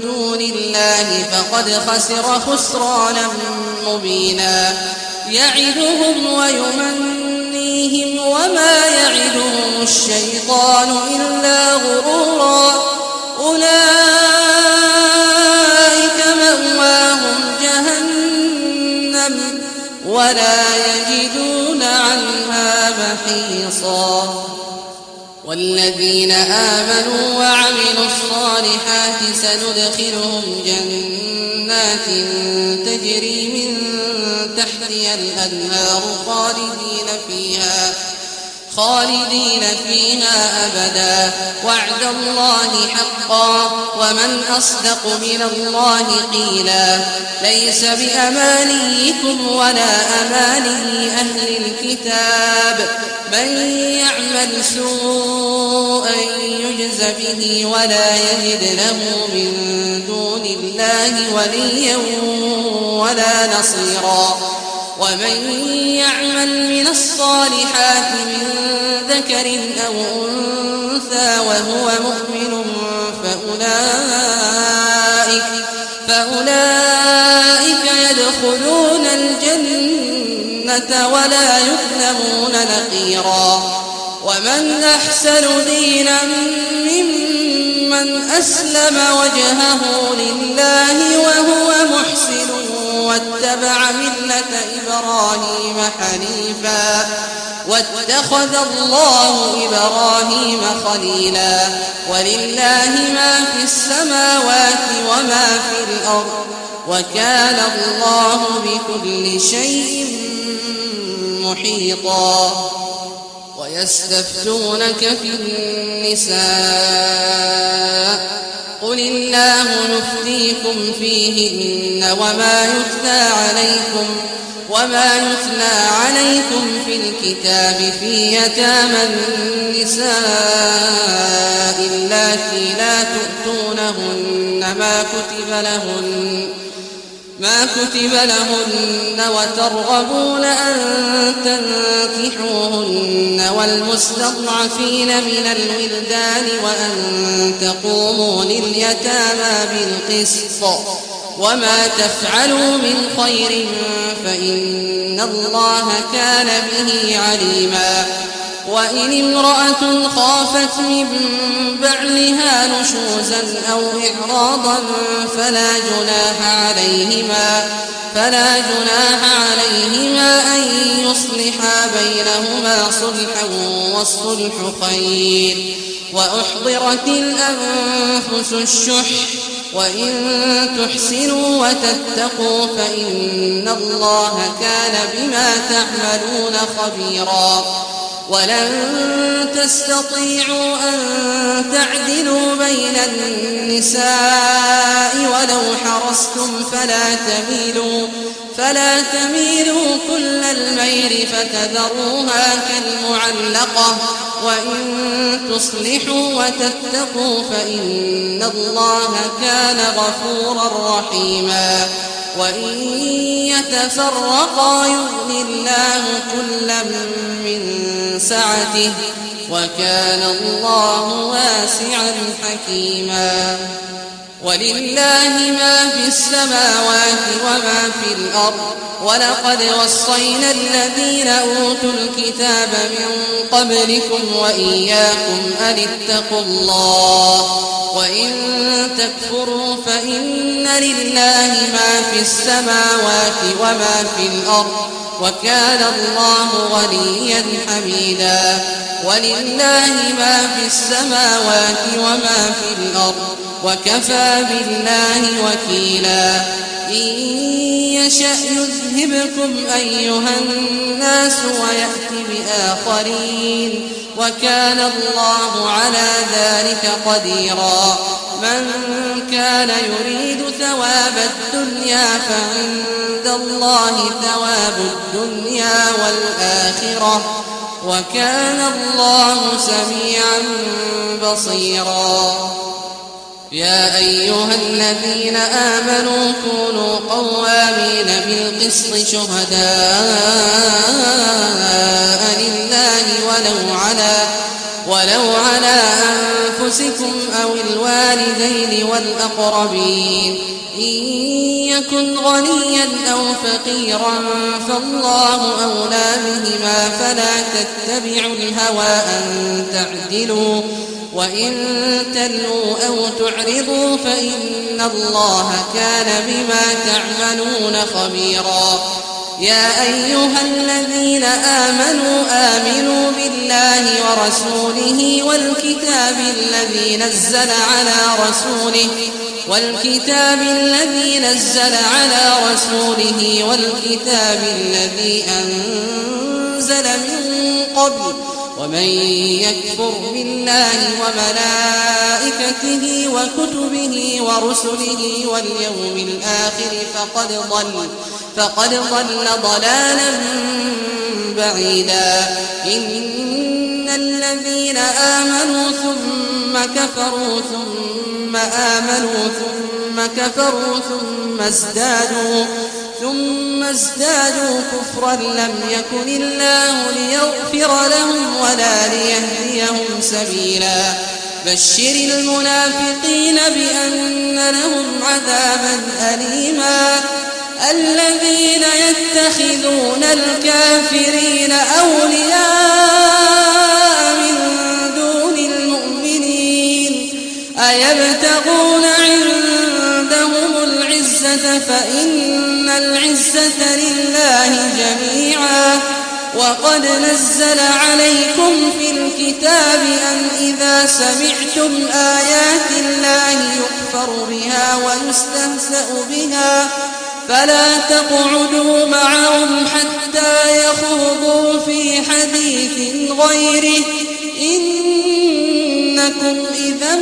دون الله فقد خسر خسرانا مبينا. يعدهم ويمنيهم وما يعدهم الشيطان إلا غرورا. أولئك مأواهم جهنم ولا يجدون عنها محيصا. والذين آمنوا وعملوا الصالحات سندخلهم جنات تجري من تحتها الأنهار خالدين فيها أبدا وعد الله حقا ومن أصدق من الله قيلا. ليس بأمانيكم ولا أماني أهل الكتاب من يعمل سوءا يجز به ولا يجد له من دون الله وليا ولا نصيرا. ومن يعمل من الصالحات من ذكر أو أنثى وهو مؤمن فأولئك يدخلون الجنة ولا يظلمون نقيرا. ومن أحسن دينا ممن أسلم وجهه لله وهو محسن واتبع ملة إبراهيم حنيفا واتخذ الله إبراهيم خليلا. ولله ما في السماوات وما في الأرض وكان الله بكل شيء محيطا. ويستفتونك في النساء قل الله يفتيكم فيهن وما يتلى عليكم في الكتاب في يتامى النساء اللاتي لا تؤتونهن ما كتب لهن وترغبون أن تنكحوهن والمستضعفين من الولدان وأن تقوموا لليتامى بالقسط وما تفعلوا من خير فإن الله كان به عليما. وإن امرأة خافت من بعلها نشوزا أو إعراضا فلا جناح عليهما أن يصلحا بينهما صلحا والصلح خير. وأحضرت الأنفس الشح وإن تحسنوا وتتقوا فإن الله كان بما تعملون خبيرا. ولن تستطيعوا أن تعدلوا بين النساء ولو حرصتم فلا تميلوا كل الميل فتذروها كالمعلقة. وإن تصلحوا وتتقوا فإن الله كان غفورا رحيما. وإن يتفرقا يغني الله كلا من سعته وكان الله واسعا حكيما ولله ما في السماوات وما في الأرض ولقد وصينا الذين أوتوا الكتاب من قبلكم وإياكم أن اتقوا الله وإن تكفروا فإن لله ما في السماوات وما في الأرض وكان الله غنيا حميدا ولله ما في السماوات وما في الأرض وكفى بالله وكيلا إن يشأ يذهبكم أيها الناس ويأت بآخرين وكان الله على ذلك قديرا من كان يريد ثواب الدنيا فعند الله ثواب الدنيا والآخرة وكان الله سميعا بصيرا يا أيها الذين آمنوا كونوا قوامين بالقسط شهداء لله ولو على أنفسكم أو الوالدين والأقربين إن يكن غنيا أو فقيرا فالله أولى بهما فلا تتبعوا الهوى أن تعدلوا وإن تلوا أو تعرضوا فإن الله كان بما تعملون خبيرا يا أيها الذين آمنوا بالله ورسوله والكتاب الذي نزل على رسوله والكتاب الذي أنزل من قبل ومن يكفر بالله وملائكته وكتبه ورسله واليوم الآخر فقد ضل ضلالا بعيدا إن الذين آمنوا ثم كفروا ثم آمنوا ثم كفروا ثم ازدادوا كفرا لم يكن الله ليغفر لهم ولا ليهديهم سبيلا بشر المنافقين بأن لهم عذابا أليما الذين يتخذون الكافرين أولياء من دون المؤمنين أيبتغون عندهم العزة فإن العزة لله جميعا وقد نزل عليكم في الكتاب أن إذا سمعتم آيات الله يكفر بها ويستهزأ بها فلا تقعدوا معهم حتى يخوضوا في حديث غيره إنكم إذا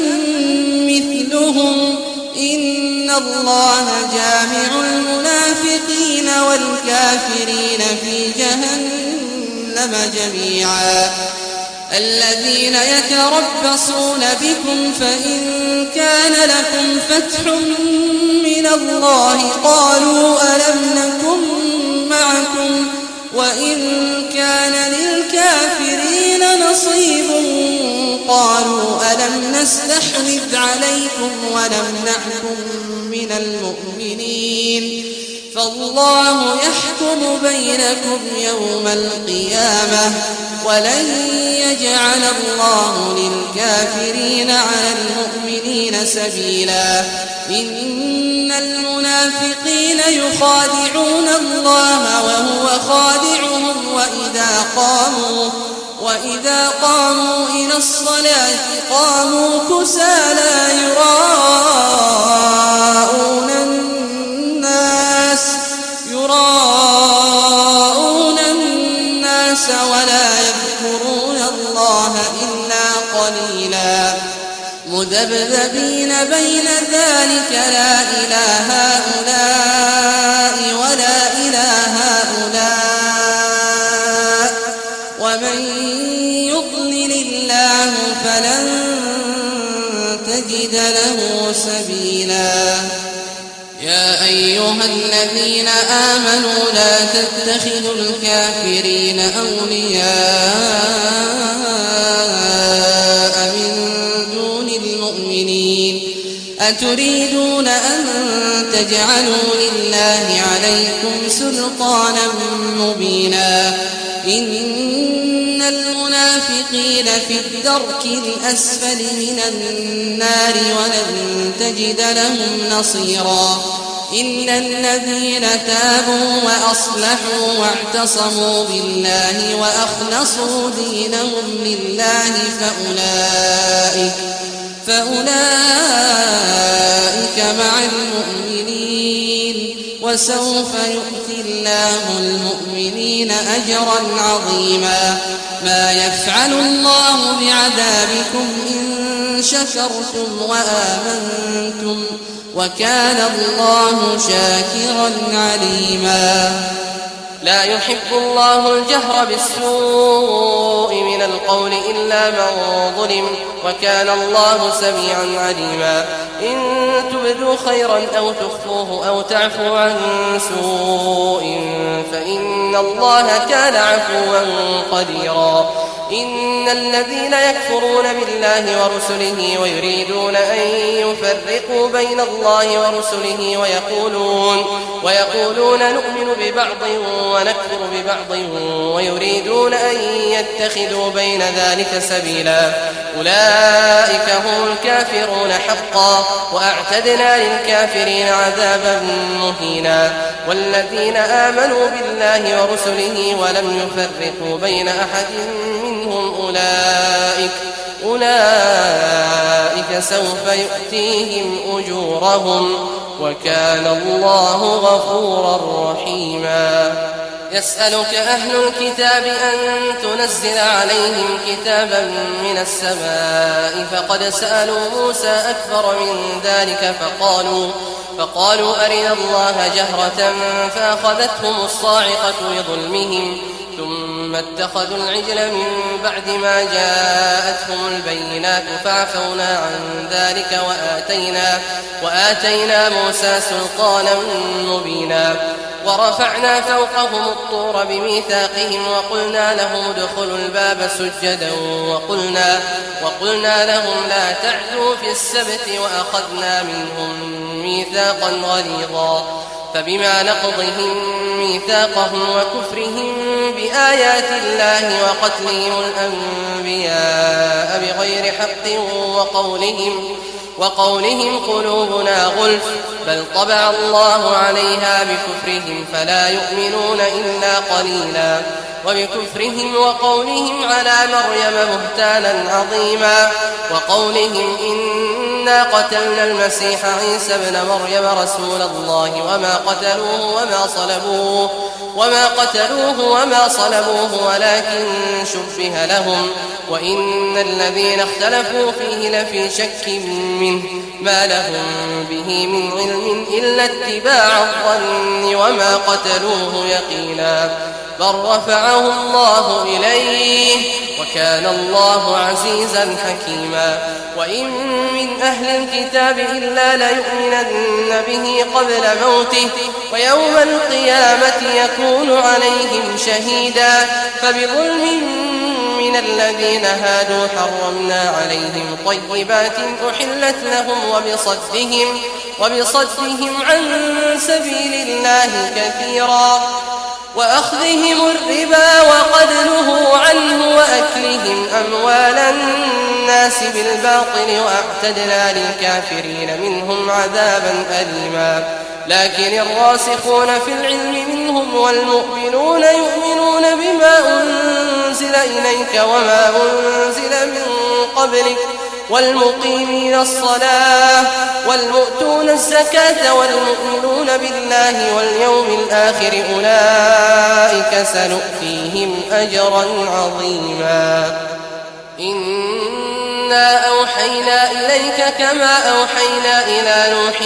مثلهم إن الله جامع المنافقين والكافرين في جهنم جميعا الذين يتربصون بكم فإن كان لكم فتح من الله قالوا ألم نكن معكم وإن كان للكافرين نصيب قالوا ألم نستحوذ عليكم ونمنعكم من المؤمنين فالله يحكم بينكم يوم القيامة ولن يجعل الله للكافرين على المؤمنين سبيلا إن المنافقين يخادعون الله وهو خادعهم وإذا قاموا إلى الصلاة قاموا كسالى يراءون الناس ولا يذكرون الله إلا قليلا مذبذبين بين ذلك لا إله هؤلاء ولا إله هؤلاء ومن يضلل الله فلن تجد له سبيلا يا أيها الذين آمنوا لا تتخذوا الكافرين أولياء من دون المؤمنين أتريدون أن تجعلوا لله عليكم سلطانا مبينا إن المنافقين في الدرك الأسفل من النار ولن تجد لهم نصيرا إلا الذين تابوا وأصلحوا واعتصموا بالله وأخلصوا دينهم لله فأولئك مع المؤمنين وسوف يؤتي الله المؤمنين أجرا عظيما ما يفعل الله بعذابكم إن شكرتم وآمنتم وكان الله شاكرا عليما لا يحب الله الجهر بالسوء من القول إلا من ظلم وكان الله سميعا عليما إن تبدوا خيرا أو تخفوه أو تعفو عن سوء فإن الله كان عفوا قديرا إن الذين يكفرون بالله ورسله ويريدون أن يفرقوا بين الله ورسله ويقولون نؤمن ببعض ونكفر ببعض ويريدون أن يتخذوا بين ذلك سبيلا أولئك هم الكافرون حقا وأعتدنا للكافرين عذابا مهينا والذين آمنوا بالله ورسله ولم يفرقوا بين أحد منهم أولئك سوف يؤتيهم أجورهم وكان الله غفورا رحيما يسألك أهل الكتاب أن تنزل عليهم كتابا من السماء فقد سألوا موسى أكبر من ذلك فقالوا أرنا الله جهرة فأخذتهم الصاعقة بظلمهم ثم اتخذوا العجل من بعد ما جاءتهم البينات فعفونا عن ذلك وآتينا موسى سلطانا مبينا ورفعنا فوقهم الطور بميثاقهم وقلنا لهم ادخلوا الباب سجدا وقلنا لهم لا تعدوا في السبت وأخذنا منهم ميثاقا غليظا فبما نقضهم ميثاقهم وكفرهم بآيات الله وقتلهم الأنبياء بغير حق وقولهم قلوبنا غلف بل طبع الله عليها بكفرهم فلا يؤمنون إلا قليلا وبكفرهم وقولهم على مريم بهتانا عظيما وقولهم إنا قتلنا المسيح عيسى ابن مريم رسول الله وما قتلوه وما صلبوه ولكن شبه لهم وإن الذين اختلفوا فيه لفي شك منه ما لهم به من علم إلا اتباع الظن وما قتلوه يقينا بل رفعه الله إليه وكان الله عزيزا حكيما وإن من أهل الكتاب إلا ليؤمنن به قبل موته ويوم القيامة يكون عليهم شهيدا فبظلم من الذين هادوا حرمنا عليهم طيبات أحلت لهم وبصدهم عن سبيل الله كثيرا وأخذهم الربا وقد نهوا عنه وأكلهم أموال الناس بالباطل وأعتدنا للكافرين منهم عذابا أليما لكن الراسخون في العلم منهم والمؤمنون يؤمنون بما أنزل إليك وما أنزل من قبلك والمقيمين الصلاة والمؤتون الزكاة والمؤمنون بالله واليوم الآخر أولئك سنؤتيهم أجرا عظيما إنا أوحينا إليك كما أوحينا إلى نوح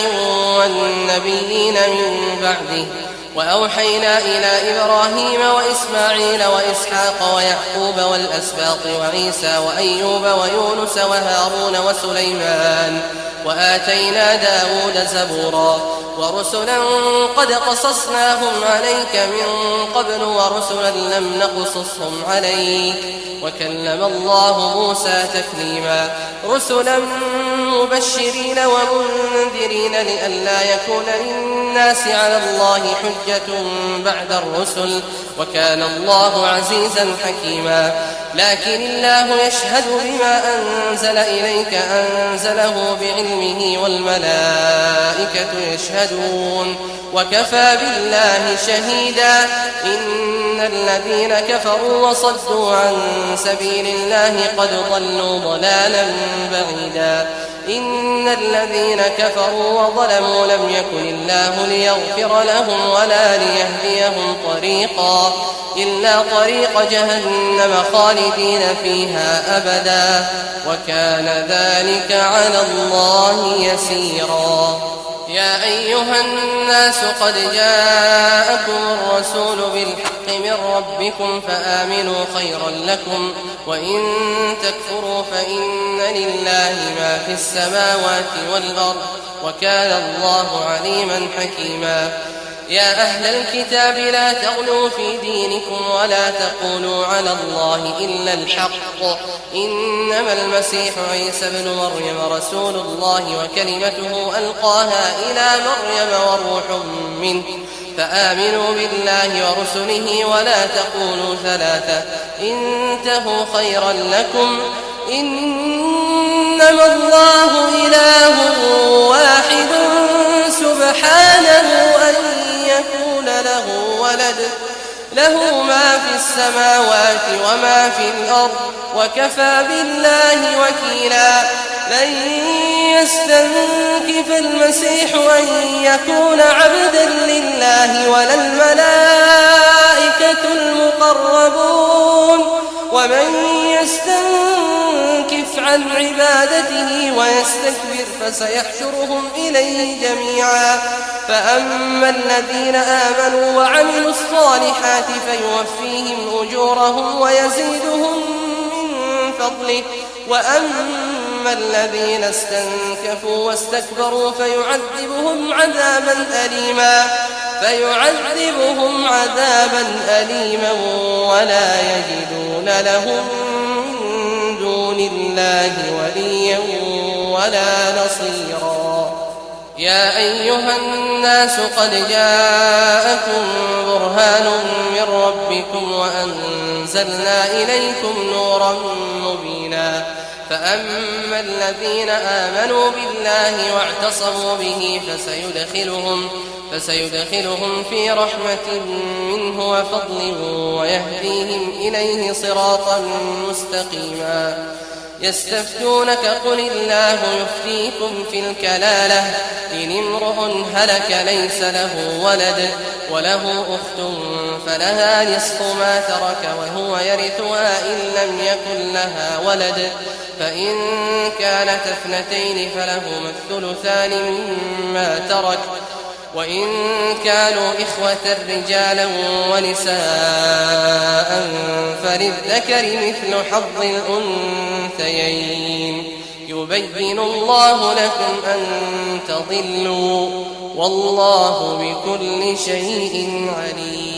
والنبيين من بعده وأوحينا إلى إبراهيم وإسماعيل وإسحاق ويعقوب والأسباط وعيسى وأيوب ويونس وهارون وسليمان وآتينا داود زبورا ورسلا قد قصصناهم عليك من قبل ورسلا لم نقصصهم عليك وكلم الله موسى تكليما رسلا مبشرين ومنذرين لئلا يكون للناس على الله حجة بعد الرسل وكان الله عزيزا حكيما لكن الله يشهد بما أنزل إليك أنزله بعلمه والملائكة يشهدون وكفى بالله شهيدا إن الذين كفروا وصدوا عن سبيل الله قد ضلوا ضلالا بعيدا إن الذين كفروا وظلموا لم يكن الله ليغفر لهم ولا ليهديهم طريقا إلا طريق جهنم خالدين فيها أبدا وكان ذلك على الله يسيرا يا أيها الناس قد جاءكم الرسول بالحق من ربكم فآمنوا خيرا لكم وإن تكفروا فإن لله ما في السماوات والأرض وكان الله عليما حكيما يا أهل الكتاب لا تغلوا في دينكم ولا تقولوا على الله إلا الحق إنما المسيح عيسى بن مريم رسول الله وكلمته ألقاها إلى مريم وروح منه فآمنوا بالله ورسله ولا تقولوا ثلاثة انتهوا خيرا لكم إنما الله إله واحد سبحانه أن يكون له ولد له ما في السماوات وما في الأرض وكفى بالله وكيلا لن يستنكف المسيح أن يكون عبدا لله ولا الملائكة المقربون ومن يستنكف عن عبادته ويستكبر فسيحشرهم إليه جميعا فأما الذين آمنوا وعملوا الصالحات فيوفيهم أجورهم ويزيدهم من فضله وأما الذين استنكفوا واستكبروا فيعذبهم عذابا أليما ولا يجدون لهم من دون الله وليا ولا نصيرا يا أيها الناس قد جاءكم برهان من ربكم وأنزلنا إليكم نورا مبينا فأما الذين آمنوا بالله واعتصموا به فسيدخلهم في رحمة منه وفضل ويهديهم إليه صراطا مستقيما يستفتونك قل الله يفتيكم في الكلالة إن امرؤ هلك ليس له ولد وله أخت فلها نصف ما ترك وهو يرثها إن لم يكن لها ولد فإن كانت اثنتين فلهما الثلثان مما ترك وإن كانوا إخوة رجالا ونساء فللذكر مثل حظ الأنثيين يبين الله لكم أن تضلوا والله بكل شيء عليم